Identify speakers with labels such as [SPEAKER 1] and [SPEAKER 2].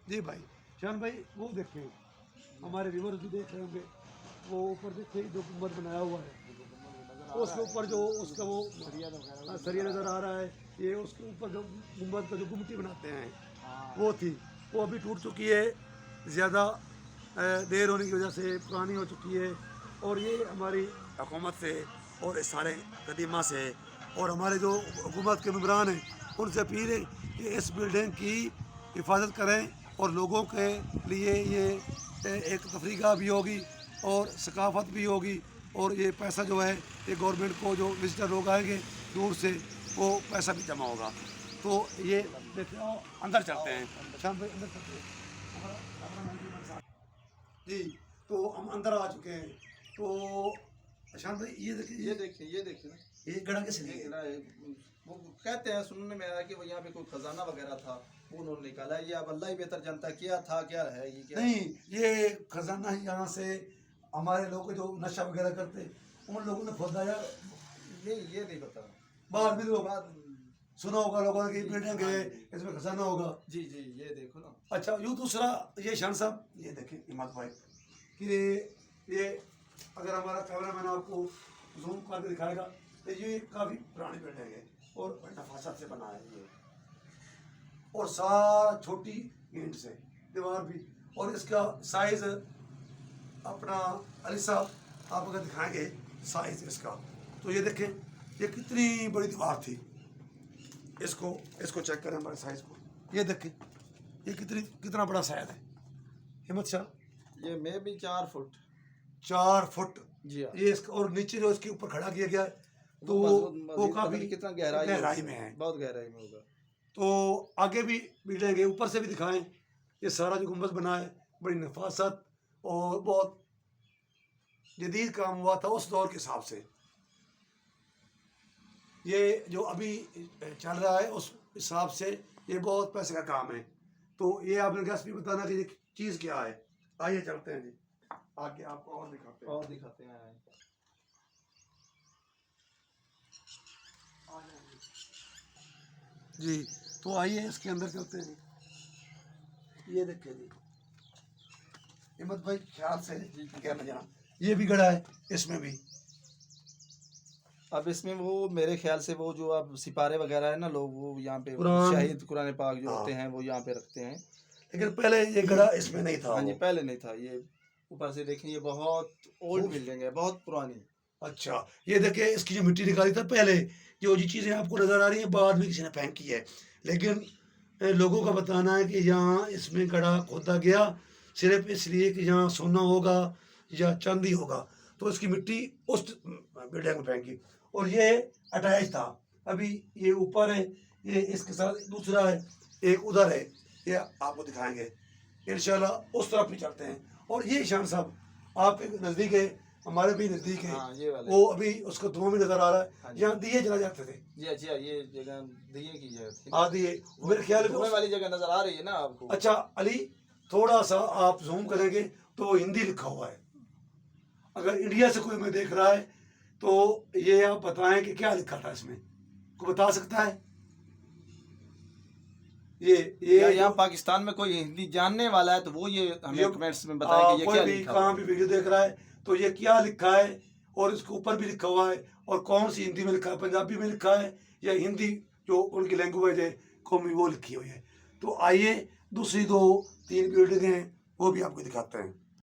[SPEAKER 1] जी भाई शान भाई, वो देखें हमारे व्यूवर्स भी देख रहे होंगे, वो ऊपर देखे जो गुम्बद बनाया हुआ है, उसके ऊपर जो उसका वो सरिया नज़र आ रहा है, ये उसके ऊपर जो गुम्बद का जो गुमटी बनाते हैं वो थी, वो अभी टूट चुकी है, ज़्यादा देर होने की वजह से पुरानी हो चुकी है। और ये हमारी हुकूमत से और इस सारे कदीमा से और हमारे जो हुकूमत के मम्बरान हैं उनसे अपील है कि इस बिल्डिंग की हिफाजत करें और लोगों के लिए ये एक तफरीगाह भी होगी और सकाफत भी होगी। और ये पैसा जो है ये गवर्नमेंट को, जो विजिटर लोग आएंगे दूर से, वो पैसा भी जमा होगा। तो ये देखते हो, अंदर चलते हैं शाम भाई, अंदर चलते हैं। हमारा कैमरामैन भी हमारे साथ। जी, तो हम अंदर आ चुके हैं। तो शान भाई ये देखिए,
[SPEAKER 2] ये देखिए ना,
[SPEAKER 1] ये गड़ा किस
[SPEAKER 2] ये
[SPEAKER 1] लिए?
[SPEAKER 2] गिरा है। वो कहते हैं, सुनने में आया कि वो यहाँ पे कोई खजाना वगैरह था, वो उन्होंने निकाला है। ये अब अल्लाह ही बेहतर जानता है क्या था, क्या है ये, क्या
[SPEAKER 1] नहीं, ये खजाना ही यहाँ से हमारे लोग जो नशा वगैरह करते उन लोगों ने खोदाया।
[SPEAKER 2] नहीं, ये नहीं पता।
[SPEAKER 1] बाद में लोग
[SPEAKER 2] बाद
[SPEAKER 1] सुना होगा लोगों ने कि बिल्डिंग है इसमें खजाना होगा।
[SPEAKER 2] जी जी, ये देखो ना।
[SPEAKER 1] अच्छा, यूँ दूसरा ये शान साहब, ये देखें हिम्मत भाई कि ये अगर हमारा कैमरा मैन आपको जूम करके दिखाएगा तो ये काफ़ी पुरानी बिल्डिंग है और नफासत से बना है ये, और सारा छोटी ईंट से दीवार भी, और इसका साइज अपना अली साहब आप अगर दिखाएंगे साइज इसका, तो ये देखें ये कितनी बड़ी दीवार थी। इसको चेक करें हमारे साइज को, ये देखें ये कितना बड़ा साइज है हिम्मत शाह।
[SPEAKER 2] ये में भी 4 फुट
[SPEAKER 1] 4 फुट
[SPEAKER 2] जी हाँ।
[SPEAKER 1] ये इसका, और नीचे जो इसके ऊपर खड़ा किया गया है तो वो काफी
[SPEAKER 2] कितना
[SPEAKER 1] गहराई में है,
[SPEAKER 2] बहुत गहराई में होगा।
[SPEAKER 1] तो आगे भी बिल्डिंग है, ऊपर से भी दिखाएं। ये सारा जो गुम्बद बना है बड़ी नफासत और बहुत जदीद काम हुआ था उस दौर के हिसाब से। ये जो अभी चल रहा है उस हिसाब से ये बहुत पैसे का काम है। तो ये आपने गैस भी बताना कि ये चीज़ क्या है। आइए चलते हैं जी आगे, आपको और दिखाते हैं। जी, तो आइए इसके अंदर चलते हैं। ये देखिए जी हिम्मत भाई, ख्याल से क्या मजा, ये भी गड़ा है इसमें भी।
[SPEAKER 2] अब इसमें वो मेरे ख्याल से वो जो अब सिपारे वगैरह है ना, लोग वो यहाँ पे
[SPEAKER 1] कुरान,
[SPEAKER 2] शहीद कुरान पाक जो होते हैं वो यहाँ पे रखते हैं।
[SPEAKER 1] लेकिन पहले ये गड़ा इसमें नहीं था।
[SPEAKER 2] हाँ जी, पहले नहीं था। ये ऊपर से देखें, ये बहुत ओल्ड बिल्डिंग है, बहुत पुरानी।
[SPEAKER 1] अच्छा, ये देखिए इसकी जो मिट्टी निकाली था पहले, जो जी चीज़ें आपको नज़र आ रही हैं बाद में किसी ने फेंकी है, लेकिन लोगों का बताना है कि यहाँ इसमें गड़ा खोदा गया सिर्फ इसलिए कि यहाँ सोना होगा या चांदी होगा, तो इसकी मिट्टी उस बिल्डिंग में फेंकी। और ये अटैच था, अभी ये ऊपर है, ये इसके साथ दूसरा है, एक उधर है, ये आपको दिखाएंगे इंशाल्लाह। उस तरफ भी चलते हैं। और ये शान साहब आपके नज़दीक है, हमारे भी नज़दीक है।
[SPEAKER 2] हाँ, ये वाले
[SPEAKER 1] वो अभी उसको धुआं भी नज़र आ रहा है।
[SPEAKER 2] हाँ,
[SPEAKER 1] यहाँ दिए जला जाते थे।
[SPEAKER 2] जी अच्छा, ये जगह दिए की जगह थी।
[SPEAKER 1] हाँ, दिए मेरे ख्याल
[SPEAKER 2] धुएं
[SPEAKER 1] में
[SPEAKER 2] वाली जगह नजर आ रही है ना आपको।
[SPEAKER 1] अच्छा अली, थोड़ा सा आप जूम करेंगे तो हिंदी लिखा हुआ है, अगर इंडिया से कोई हमें देख रहा है तो ये आप बताएं कि क्या लिखा था इसमें, को बता सकता है? ये
[SPEAKER 2] यहाँ पाकिस्तान में कोई हिंदी जानने वाला है तो वो ये हमें कमेंट्स में बताए कि ये क्या लिखा है।
[SPEAKER 1] कहाँ भी वीडियो देख रहा है तो ये क्या लिखा है, और इसके ऊपर भी लिखा हुआ है, और कौन सी हिंदी में लिखा है, पंजाबी में लिखा है या हिंदी जो उनकी लैंग्वेज है कौमी वो लिखी हुई है। तो आइए दूसरी 2-3 बिल्डिंग हैं वो भी आपको दिखाते हैं।